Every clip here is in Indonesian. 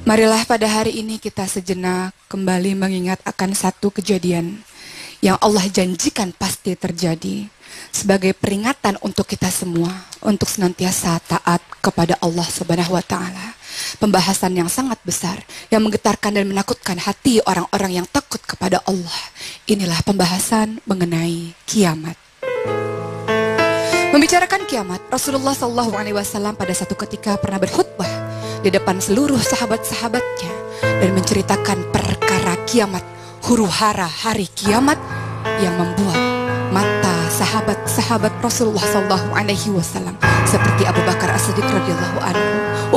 Marilah pada hari ini kita sejenak kembali mengingat akan satu kejadian yang Allah janjikan pasti terjadi sebagai peringatan untuk kita semua untuk senantiasa taat kepada Allah Subhanahu wa taala. Pembahasan yang sangat besar yang menggetarkan dan menakutkan hati orang-orang yang takut kepada Allah. Inilah pembahasan mengenai kiamat. Membicarakan kiamat, Rasulullah SAW pada satu ketika pernah berkhutbah di depan seluruh sahabat-sahabatnya dan menceritakan perkara kiamat, huru-hara hari kiamat yang membuat mata sahabat-sahabat Rasulullah SAW seperti Abu Bakar As-Siddiq radhiyallahu anhu,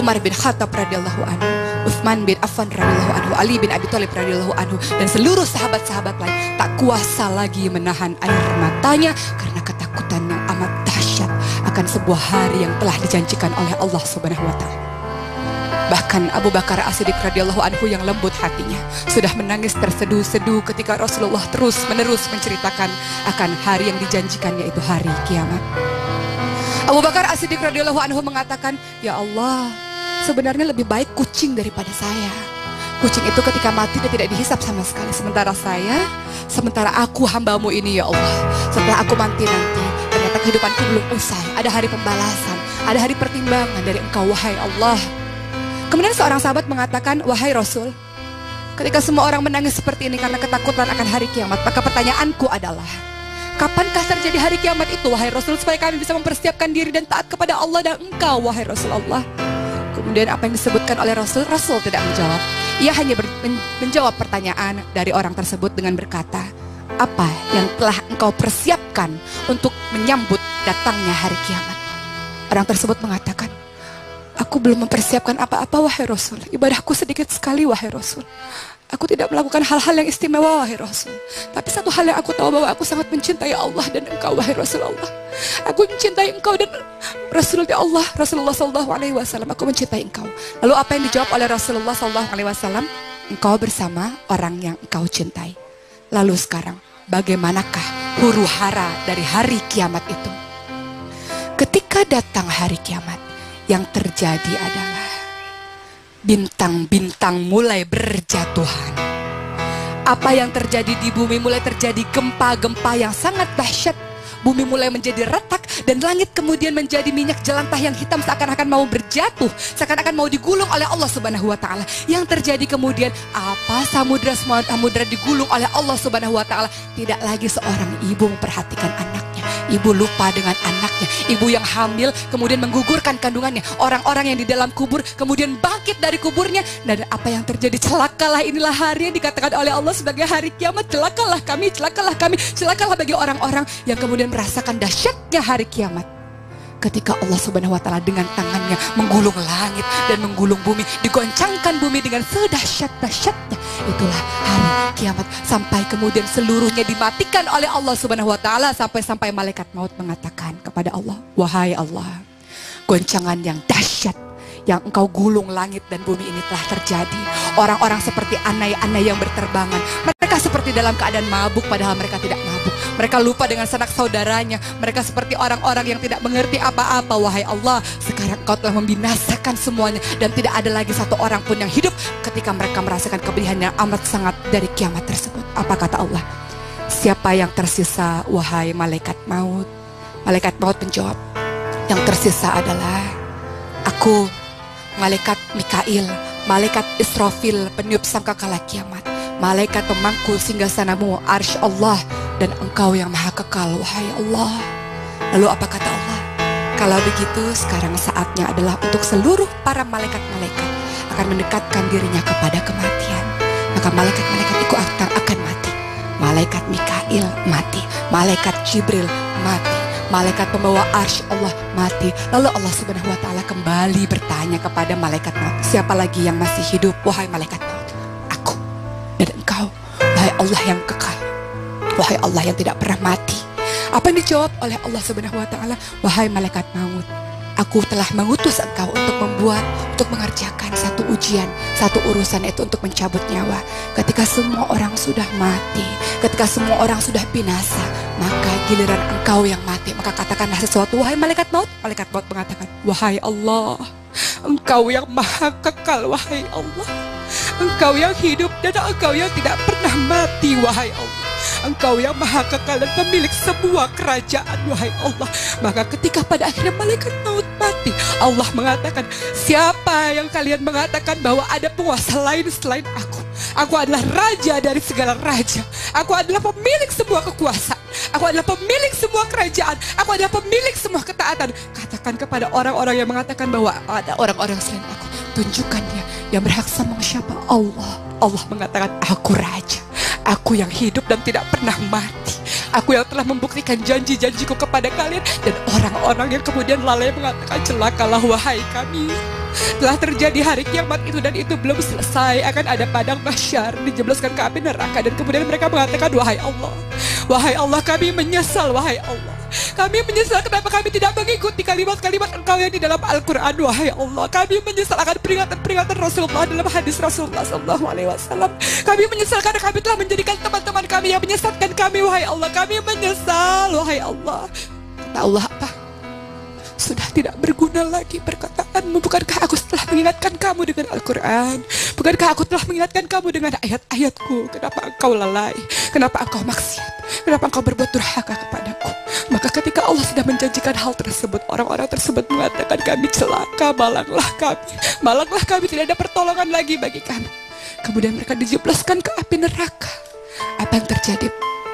Umar bin Khattab radhiyallahu anhu, Utsman bin Affan radhiyallahu anhu, Ali bin Abi Thalib radhiyallahu anhu, dan seluruh sahabat-sahabat lain tak kuasa lagi menahan air matanya karena ketakutan yang amat dahsyat akan sebuah hari yang telah dijanjikan oleh Allah Subhanahu wa taala. Bahkan Abu Bakar As-Siddiq radhiyallahu anhu yang lembut hatinya sudah menangis terseduh-seduh ketika Rasulullah terus-menerus menceritakan akan hari yang dijanjikan, yaitu hari kiamat. Abu Bakar As-Siddiq radhiyallahu anhu mengatakan, "Ya Allah, sebenarnya lebih baik kucing daripada saya. Kucing itu ketika mati dia tidak dihisap sama sekali. Sementara aku hambamu ini ya Allah, setelah aku mati nanti, ternyata kehidupanku belum usai. Ada hari pembalasan, ada hari pertimbangan dari Engkau, wahai Allah." Kemudian seorang sahabat mengatakan, "Wahai Rasul, ketika semua orang menangis seperti ini karena ketakutan akan hari kiamat, maka pertanyaanku adalah, kapankah terjadi hari kiamat itu, wahai Rasul, supaya kami bisa mempersiapkan diri dan taat kepada Allah dan Engkau, wahai Rasulullah?" Kemudian apa yang disebutkan oleh Rasul? Rasul tidak menjawab. Ia hanya menjawab pertanyaan dari orang tersebut dengan berkata, "Apa yang telah engkau persiapkan untuk menyambut datangnya hari kiamat?" Orang tersebut mengatakan, "Aku belum mempersiapkan apa-apa, wahai Rasul. Ibadahku sedikit sekali, wahai Rasul. Aku tidak melakukan hal-hal yang istimewa, wahai Rasul. Tapi satu hal yang aku tahu, bahwa aku sangat mencintai Allah dan Engkau, wahai Rasulullah. Aku mencintai Engkau dan Rasulullah Allah, Rasulullah SAW. Aku mencintai Engkau." Lalu apa yang dijawab oleh Rasulullah SAW? "Engkau bersama orang yang Engkau cintai." Lalu sekarang, bagaimanakah huru-hara dari hari kiamat itu? Ketika datang hari kiamat, yang terjadi adalah bintang-bintang mulai berjatuhan. Apa yang terjadi di bumi? Mulai terjadi gempa-gempa yang sangat dahsyat. Bumi mulai menjadi retak dan langit kemudian menjadi minyak jelantah yang hitam seakan-akan mau berjatuh, seakan-akan mau digulung oleh Allah Subhanahu wa taala. Yang terjadi kemudian apa? Samudra digulung oleh Allah Subhanahu wa taala. Tidak lagi seorang ibu memperhatikan anaknya. Ibu lupa dengan anaknya. Ibu yang hamil kemudian menggugurkan kandungannya. Orang-orang yang di dalam kubur kemudian bangkit dari kuburnya. Dan apa yang terjadi? Celakalah, inilah hari yang dikatakan oleh Allah sebagai hari kiamat. Celakalah kami, celakalah kami, celakalah bagi orang-orang yang kemudian merasakan dahsyatnya hari kiamat. Ketika Allah Subhanahu wa taala dengan tangannya menggulung langit dan menggulung bumi, digoncangkan bumi dengan sedahsyat-dahsyatnya. Itulah hari kiamat, sampai kemudian seluruhnya dimatikan oleh Allah Subhanahu wa taala, sampai malaikat maut mengatakan kepada Allah, "Wahai Allah, goncangan yang dahsyat yang Engkau gulung langit dan bumi ini telah terjadi. Orang-orang seperti anai-anai yang berterbangan. Mereka seperti dalam keadaan mabuk padahal mereka tidak mabuk. Mereka lupa dengan sanak saudaranya. Mereka seperti orang-orang yang tidak mengerti apa-apa. Wahai Allah, sekarang Engkau telah membinasakan semuanya dan tidak ada lagi satu orang pun yang hidup ketika mereka merasakan kepedihan yang amat sangat dari kiamat tersebut." Apa kata Allah? "Siapa yang tersisa, wahai malaikat maut?" Malaikat maut menjawab, "Yang tersisa adalah aku, malaikat Mikail, malaikat Israfil, peniup sangkakala kiamat, malaikat pemangku singgasanamu, arsy Allah, dan Engkau yang maha kekal, wahai Allah." Lalu apa kata Allah? "Kalau begitu, sekarang saatnya adalah untuk seluruh para malaikat-malaikat akan mendekatkan dirinya kepada kematian. Maka malaikat-malaikat itu akan mati. Malaikat Mikail mati, malaikat Jibril mati, malaikat pembawa arsy Allah mati." Lalu Allah Subhanahu wa taala kembali bertanya kepada malaikat maut, "Siapa lagi yang masih hidup, wahai malaikat maut?" "Aku dan Engkau, wahai Allah yang kekal, wahai Allah yang tidak pernah mati." Apa yang dijawab oleh Allah Subhanahu wa taala? "Wahai malaikat maut, aku telah mengutus engkau untuk mengerjakan satu ujian, satu urusan, itu untuk mencabut nyawa. Ketika semua orang sudah mati, ketika semua orang sudah binasa, maka giliran engkau yang mati. Maka katakanlah sesuatu, wahai malaikat maut." Malaikat maut mengatakan, "Wahai Allah, Engkau yang maha kekal, wahai Allah. Engkau yang hidup dan Engkau yang tidak pernah mati, wahai Allah. Engkau yang maha kekal dan pemilik semua kerajaan, wahai Allah. Maka ketika pada akhirnya malaikat maut mati, Allah mengatakan, siapa yang kalian mengatakan bahwa ada penguasa lain selain aku? Aku adalah raja dari segala raja. Aku adalah pemilik semua kekuasaan. Aku adalah pemilik semua kerajaan. Aku adalah pemilik semua ketaatan. Katakan kepada orang-orang yang mengatakan bahwa ada orang-orang selain aku, tunjukkan dia yang berhak sama siapa? Allah. Allah mengatakan, aku raja. Aku yang hidup dan tidak pernah mati. Aku yang telah membuktikan janji-janjiku kepada kalian. Dan orang-orang yang kemudian lalai mengatakan, celakalah wahai kami. Telah terjadi hari kiamat itu dan itu belum selesai. Akan ada padang mahsyar, dijebloskan ke api neraka. Dan kemudian mereka mengatakan, wahai Allah, wahai Allah, kami menyesal, wahai Allah. Kami menyesal kenapa kami tidak mengikuti kalimat-kalimat Engkau yang di dalam Al-Quran, wahai Allah. Kami menyesal akan peringatan-peringatan Rasulullah dalam hadis Rasulullah SAW. Kami menyesal karena kami telah menjadikan teman-teman kami yang menyesatkan kami, wahai Allah. Kami menyesal, wahai Allah. Kata Allah apa? Sudah tidak berguna lagi perkataanmu. Bukankah aku telah mengingatkan kamu dengan Al-Quran? Bukankah aku telah mengingatkan kamu dengan ayat-ayatku? Kenapa engkau lalai? Kenapa engkau maksiat? Kenapa engkau berbuat durhaka kepadaku? Maka ketika Allah sudah menjanjikan hal tersebut, orang-orang tersebut mengatakan, kami celaka, malanglah kami, tidak ada pertolongan lagi bagi kami. Kemudian mereka dijebloskan ke api neraka. Apa yang terjadi?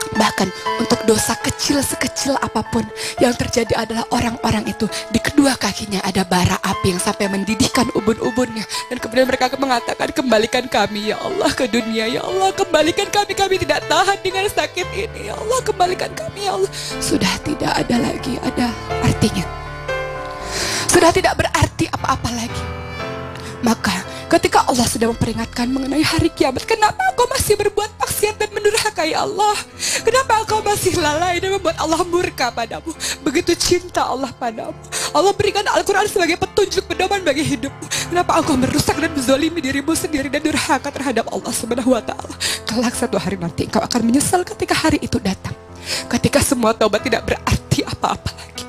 Bahkan untuk dosa kecil sekecil apapun, yang terjadi adalah orang-orang itu di kedua kakinya ada bara api yang sampai mendidihkan ubun-ubunnya. Dan kemudian mereka mengatakan, kembalikan kami ya Allah ke dunia, ya Allah, kembalikan kami tidak tahan dengan sakit ini, ya Allah, kembalikan kami ya Allah. Sudah tidak ada lagi ada artinya, sudah tidak berarti apa-apa lagi. Maka ketika Allah sudah memperingatkan mengenai hari kiamat, kenapa engkau masih berbuat maksiat dan mendurhakai Allah? Kenapa engkau masih lalai dan membuat Allah murka padamu? Begitu cinta Allah padamu. Allah berikan Al-Quran sebagai petunjuk pedoman bagi hidupmu. Kenapa engkau merusak dan menzalimi dirimu sendiri dan durhaka terhadap Allah Subhanahu wa Ta'ala? Kelak satu hari nanti engkau akan menyesal ketika hari itu datang. Ketika semua taubat tidak berarti apa-apa lagi.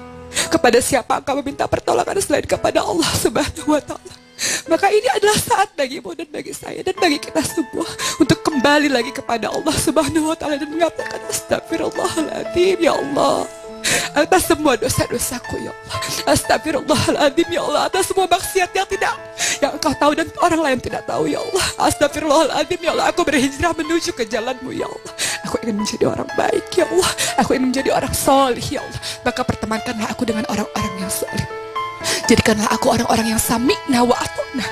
Kepada siapa engkau meminta pertolongan selain kepada Allah Subhanahu wa Ta'ala? Maka ini adalah saat bagimu dan bagi saya dan bagi kita semua untuk kembali lagi kepada Allah Subhanahu wa Ta'ala dan mengatakan, astagfirullahaladzim ya Allah, atas semua dosa-dosaku ya Allah. Astagfirullahaladzim ya Allah, atas semua maksiat yang engkau tahu dan orang lain tidak tahu ya Allah. Astagfirullahaladzim ya Allah, aku berhijrah menuju ke jalanmu ya Allah. Aku ingin menjadi orang baik ya Allah. Aku ingin menjadi orang solih ya Allah. Maka pertemankanlah aku dengan orang-orang yang solih. Jadikanlah aku orang-orang yang sami'na wa ata'na,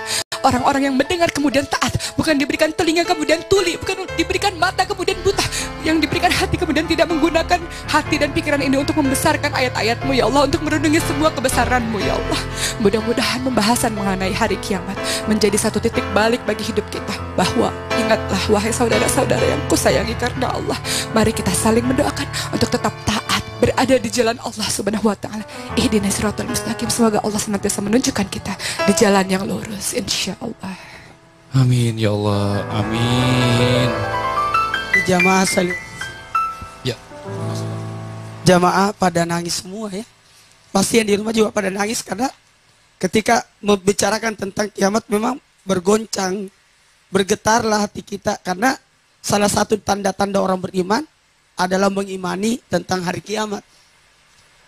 orang-orang yang mendengar kemudian taat, bukan diberikan telinga kemudian tuli, bukan diberikan mata kemudian buta, yang diberikan hati kemudian tidak menggunakan hati dan pikiran ini untuk membesarkan ayat-ayatmu ya Allah, untuk merenungi semua kebesaranmu ya Allah. Mudah-mudahan pembahasan mengenai hari kiamat menjadi satu titik balik bagi hidup kita, bahwa ingatlah wahai saudara-saudara yang kusayangi karena Allah, mari kita saling mendoakan untuk tetap taat, berada di jalan Allah Subhanahu wa Ta'ala. Ihdinas siratal mustaqim. Semoga Allah senantiasa menunjukkan kita di jalan yang lurus, insyaallah. Amin ya Allah, amin. Jamaah saling. Ya. Jamaah pada nangis semua ya. Pasti yang di rumah juga pada nangis karena ketika membicarakan tentang kiamat memang bergoncang, bergetarlah hati kita, karena salah satu tanda-tanda orang beriman adalah mengimani tentang hari kiamat.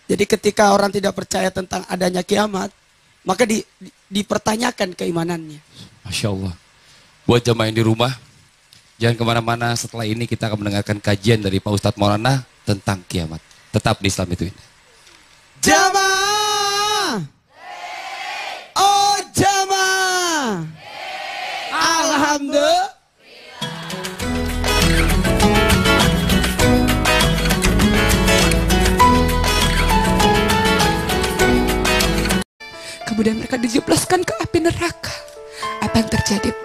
Jadi ketika orang tidak percaya tentang adanya kiamat, maka dipertanyakan keimanannya. Masya Allah. Buat jamaah yang di rumah, jangan kemana-mana. Setelah ini kita akan mendengarkan kajian dari Pak Ustadz Maulana tentang kiamat. Tetap di Islam itu ini. Jamaah, oh jamaah, alhamdulillah. Kemudian mereka dijebloskan ke api neraka. Apa yang terjadi?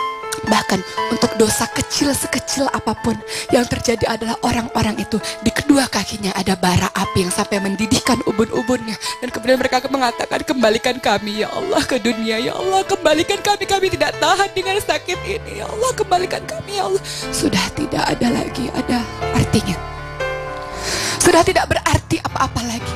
Bahkan untuk dosa kecil sekecil apapun, yang terjadi adalah orang-orang itu di kedua kakinya ada bara api yang sampai mendidihkan ubun-ubunnya. Dan kemudian mereka mengatakan, kembalikan kami ya Allah ke dunia, ya Allah, kembalikan kami tidak tahan dengan sakit ini ya Allah, kembalikan kami ya Allah. Sudah tidak ada lagi ada artinya, sudah tidak berarti apa-apa lagi.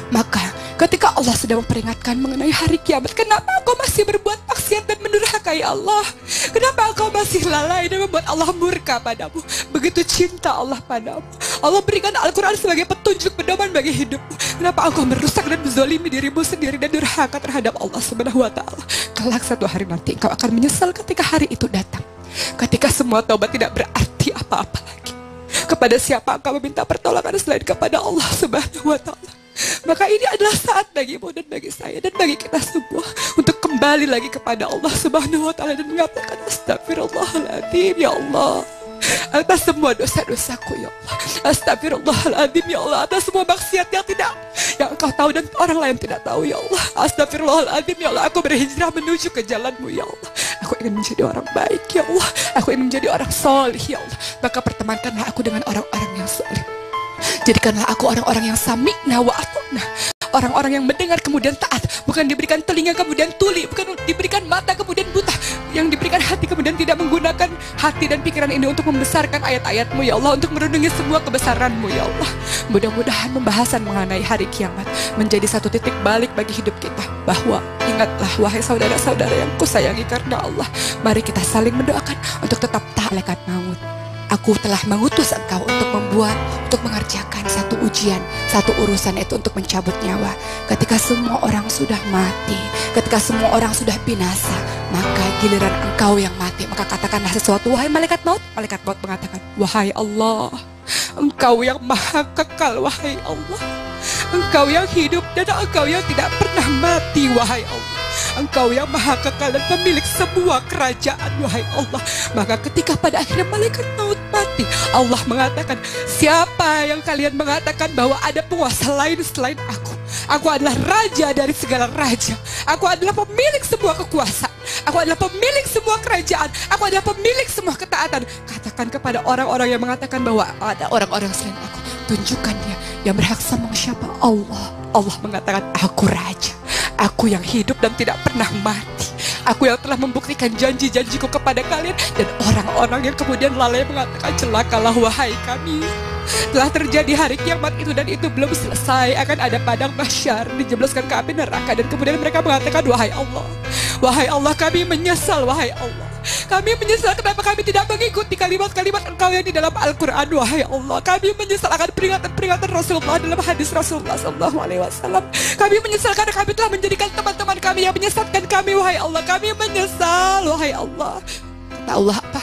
Maka Ketika Allah sedang memperingatkan mengenai hari kiamat, kenapa engkau masih berbuat maksiat dan mendurhakai Allah? Kenapa engkau masih lalai dan membuat Allah murka padamu? Begitu cinta Allah padamu. Allah berikan Al-Quran sebagai petunjuk pedoman bagi hidupmu. Kenapa engkau merusak dan menzalimi dirimu sendiri dan durhaka terhadap Allah Subhanahu wa Ta'ala? Kelak satu hari nanti engkau akan menyesal ketika hari itu datang. Ketika semua taubat tidak berarti apa-apa lagi. Kepada siapa engkau meminta pertolongan selain kepada Allah Subhanahu wa Ta'ala? Maka ini adalah saat bagimu dan bagi saya dan bagi kita semua untuk kembali lagi kepada Allah Subhanahu wa Ta'ala dan mengatakan astagfirullahaladzim ya Allah atas semua dosa-dosaku ya Allah, astagfirullahaladzim ya Allah atas semua maksiat yang engkau tahu dan orang lain tidak tahu ya Allah, astagfirullahaladzim ya Allah, aku berhijrah menuju ke jalanmu ya Allah, aku ingin menjadi orang baik ya Allah, aku ingin menjadi orang solih ya Allah, maka pertemankanlah aku dengan orang-orang yang solih. Jadikanlah aku orang-orang yang sami'na wa ata'na, orang-orang yang mendengar kemudian taat, bukan diberikan telinga kemudian tuli, bukan diberikan mata kemudian buta, yang diberikan hati kemudian tidak menggunakan hati dan pikiran ini untuk membesarkan ayat-ayat-Mu ya Allah, untuk merenungi semua kebesaran-Mu ya Allah. Mudah-mudahan pembahasan mengenai hari kiamat menjadi satu titik balik bagi hidup kita, bahwa ingatlah wahai saudara-saudara yang kusayangi karena Allah, mari kita saling mendoakan untuk tetap taat malaikat maut. Aku telah mengutus engkau untuk mengerjakan satu ujian, satu urusan, itu untuk mencabut nyawa. Ketika semua orang sudah mati, ketika semua orang sudah binasa, maka giliran engkau yang mati. Maka katakanlah sesuatu, wahai malaikat maut. Malaikat maut mengatakan, wahai Allah, engkau yang maha kekal, wahai Allah. Engkau yang hidup dan engkau yang tidak pernah mati, wahai Allah. Engkau yang maha kekal dan pemilik semua kerajaan, wahai Allah. Maka ketika pada akhirnya malaikat maut mati, Allah mengatakan, siapa yang kalian mengatakan bahwa ada penguasa lain selain aku? Aku adalah raja dari segala raja. Aku adalah pemilik semua kekuasaan. Aku adalah pemilik semua kerajaan. Aku adalah pemilik semua ketaatan. Katakan kepada orang-orang yang mengatakan bahwa ada orang-orang selain aku, tunjukkan dia yang berhak sama siapa? Allah. Allah mengatakan, aku raja. Aku yang hidup dan tidak pernah mati. Aku yang telah membuktikan janji-janjiku kepada kalian. Dan orang-orang yang kemudian lalai mengatakan, celakalah wahai kami. Telah terjadi hari kiamat itu dan itu belum selesai. Akan ada padang mahsyar, dijebloskan ke api neraka. Dan kemudian mereka mengatakan, wahai Allah, wahai Allah, kami menyesal, wahai Allah. Kami menyesal kenapa kami tidak mengikuti kalimat-kalimat engkau yang di dalam Al-Quran, wahai Allah. Kami menyesal akan peringatan-peringatan Rasulullah dalam hadis Rasulullah SAW. Kami menyesal karena kami telah menjadikan teman-teman kami yang menyesatkan kami, wahai Allah. Kami menyesal, wahai Allah. Kata Allah apa?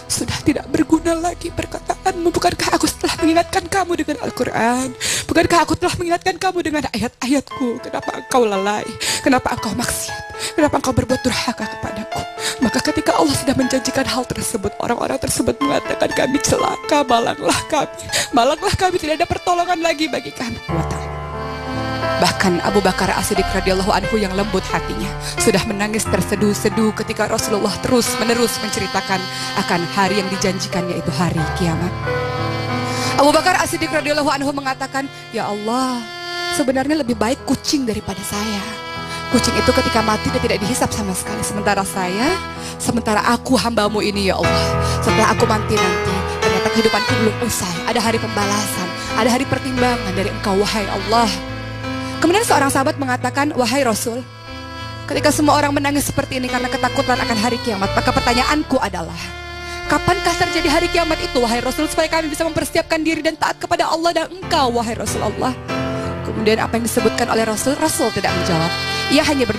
Sudah tidak berguna lagi perkataanmu. Bukankah aku telah mengingatkan kamu dengan Al-Quran? Bukankah aku telah mengingatkan kamu dengan ayat-ayatku? Kenapa engkau lalai? Kenapa engkau maksiat? Kenapa engkau berbuat durhaka kepadaku? Maka ketika Allah sudah menjanjikan hal tersebut, orang-orang tersebut mengatakan, kami celaka, malanglah kami. Malanglah kami, tidak ada pertolongan lagi bagi kami. Bahkan Abu Bakar As-Siddiq radhiyallahu anhu yang lembut hatinya sudah menangis terseduh-seduh ketika Rasulullah terus-menerus menceritakan akan hari yang dijanjikan, yaitu hari kiamat. Abu Bakar As-Siddiq radhiyallahu anhu mengatakan, ya Allah, sebenarnya lebih baik kucing daripada saya. Kucing itu ketika mati dia tidak dihisap sama sekali. Sementara aku hambamu ini ya Allah, setelah aku mati nanti, ternyata kehidupanku belum usai. Ada hari pembalasan, ada hari pertimbangan dari engkau, wahai Allah. Kemudian seorang sahabat mengatakan, wahai Rasul, ketika semua orang menangis seperti ini karena ketakutan akan hari kiamat, maka pertanyaanku adalah, kapankah terjadi hari kiamat itu, wahai Rasul, supaya kami bisa mempersiapkan diri dan taat kepada Allah dan engkau, wahai Rasulullah. Kemudian apa yang disebutkan oleh Rasul? Rasul tidak menjawab. Ia hanya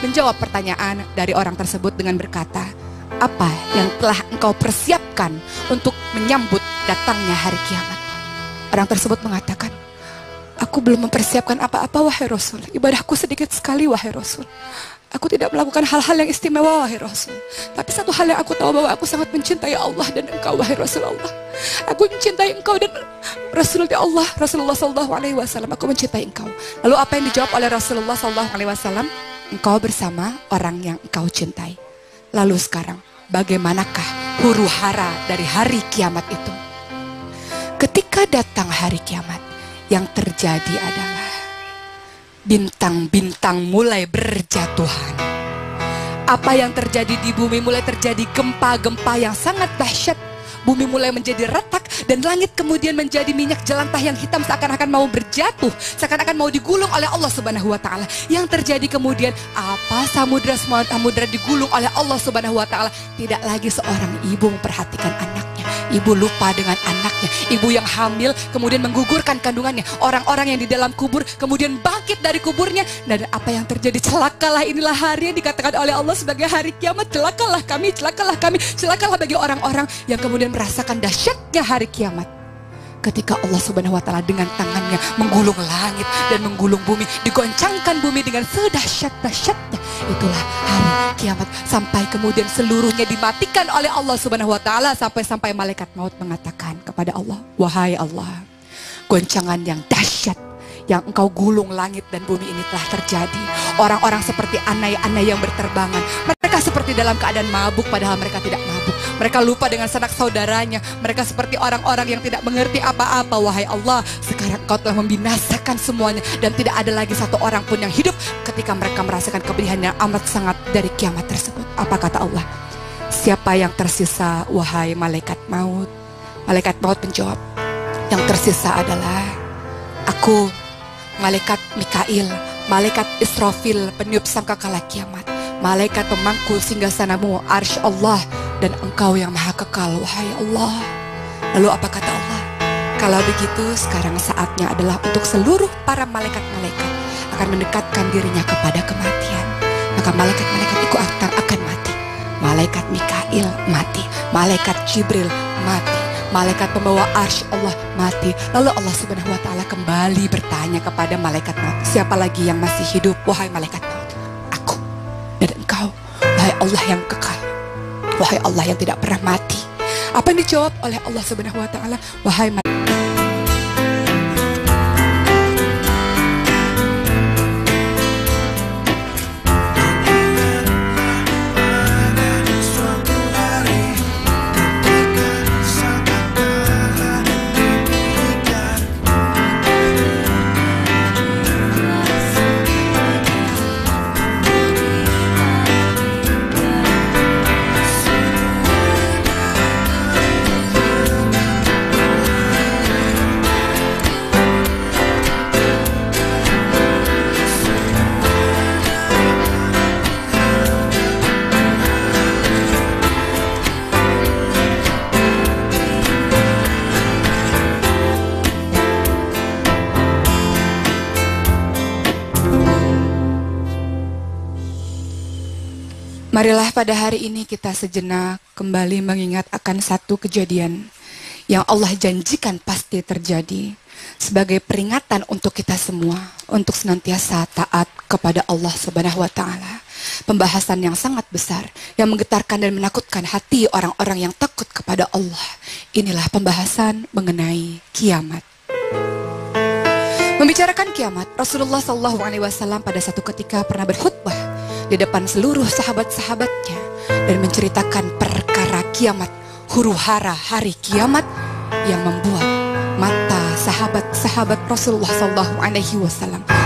menjawab pertanyaan dari orang tersebut dengan berkata, apa yang telah engkau persiapkan untuk menyambut datangnya hari kiamat? Orang tersebut mengatakan, aku belum mempersiapkan apa-apa, wahai Rasul. Ibadahku sedikit sekali, wahai Rasul. Aku tidak melakukan hal-hal yang istimewa, wahai Rasul. Tapi satu hal yang aku tahu, bahwa aku sangat mencintai Allah dan engkau, wahai Rasulullah. Aku mencintai engkau dan Rasulullah Allah, Rasulullah SAW. Aku mencintai engkau. Lalu apa yang dijawab oleh Rasulullah SAW? Engkau bersama orang yang engkau cintai. Lalu sekarang, bagaimanakah huru hara dari hari kiamat itu? Ketika datang hari kiamat, yang terjadi adalah bintang-bintang mulai berjatuhan. Apa yang terjadi di bumi mulai terjadi gempa-gempa yang sangat dahsyat. bumi mulai menjadi retak, dan langit kemudian menjadi minyak jelantah yang hitam seakan-akan mau berjatuh, seakan-akan mau digulung oleh Allah Subhanahu wa Ta'ala. Yang terjadi kemudian apa? Samudra digulung oleh Allah Subhanahu wa Ta'ala. Tidak lagi seorang ibu memperhatikan anaknya. Ibu lupa dengan anaknya. Ibu yang hamil kemudian menggugurkan kandungannya. Orang-orang yang di dalam kubur kemudian bangkit dari kuburnya. Dan apa yang terjadi? Celakalah, inilah hari yang dikatakan oleh Allah sebagai hari kiamat. Celakalah kami, celakalah kami, celakalah bagi orang-orang yang kemudian merasakan dahsyatnya hari kiamat. Ketika Allah Subhanahu wa Ta'ala dengan tangannya menggulung langit dan menggulung bumi, digoncangkan bumi dengan sedahsyat-dahsyatnya. Itulah hari kiamat, sampai kemudian seluruhnya dimatikan oleh Allah Subhanahu wa Ta'ala, sampai malaikat maut mengatakan kepada Allah, wahai Allah, goncangan yang dahsyat yang engkau gulung langit dan bumi ini telah terjadi. Orang-orang seperti anai-anai yang berterbangan. Mereka seperti dalam keadaan mabuk padahal mereka tidak mabuk. Mereka lupa dengan sanak saudaranya. Mereka seperti orang-orang yang tidak mengerti apa-apa. Wahai Allah, sekarang engkau telah membinasakan semuanya. Dan tidak ada lagi satu orang pun yang hidup ketika mereka merasakan kepedihan yang amat sangat dari kiamat tersebut. Apa kata Allah? Siapa yang tersisa, wahai malaikat maut? Malaikat maut menjawab, yang tersisa adalah aku, malaikat Mikail, malaikat Israfil, peniup sangkakala kiamat, malaikat pemangku singgasanamu, arsy Allah, dan engkau yang maha kekal, wahai Allah. Lalu apa kata Allah? Kalau begitu sekarang saatnya adalah untuk seluruh para malaikat-malaikat akan mendekatkan dirinya kepada kematian. Maka malaikat-malaikat itu akan mati. Malaikat Mikail mati, malaikat Jibril mati, malaikat pembawa arsy Allah mati. Lalu Allah Subhanahu wa Ta'ala kembali bertanya kepada malaikat maut, siapa lagi yang masih hidup? Wahai malaikat maut, aku dan engkau, wahai Allah yang kekal, wahai Allah yang tidak pernah mati. Apa yang dijawab oleh Allah Subhanahu wa Ta'ala? Wahai marilah pada hari ini kita sejenak kembali mengingat akan satu kejadian yang Allah janjikan pasti terjadi sebagai peringatan untuk kita semua untuk senantiasa taat kepada Allah Subhanahu wa Ta'ala. Pembahasan yang sangat besar yang menggetarkan dan menakutkan hati orang-orang yang takut kepada Allah. Inilah pembahasan mengenai kiamat. Membicarakan kiamat, Rasulullah SAW pada satu ketika pernah berkhutbah di depan seluruh sahabat-sahabatnya dan menceritakan perkara kiamat, huru-hara hari kiamat yang membuat mata sahabat-sahabat Rasulullah SAW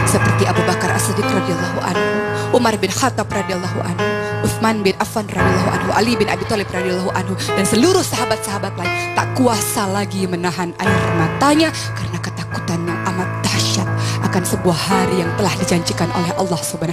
seperti Abu Bakar As-Siddiq radhiyallahu anhu, Umar bin Khattab radhiyallahu anhu, Utsman bin Affan radhiyallahu anhu, Ali bin Abi Thalib radhiyallahu anhu, dan seluruh sahabat-sahabat lain tak kuasa lagi menahan air matanya karena ketakutan yang amat dahsyat akan sebuah hari yang telah dijanjikan oleh Allah Subhanahu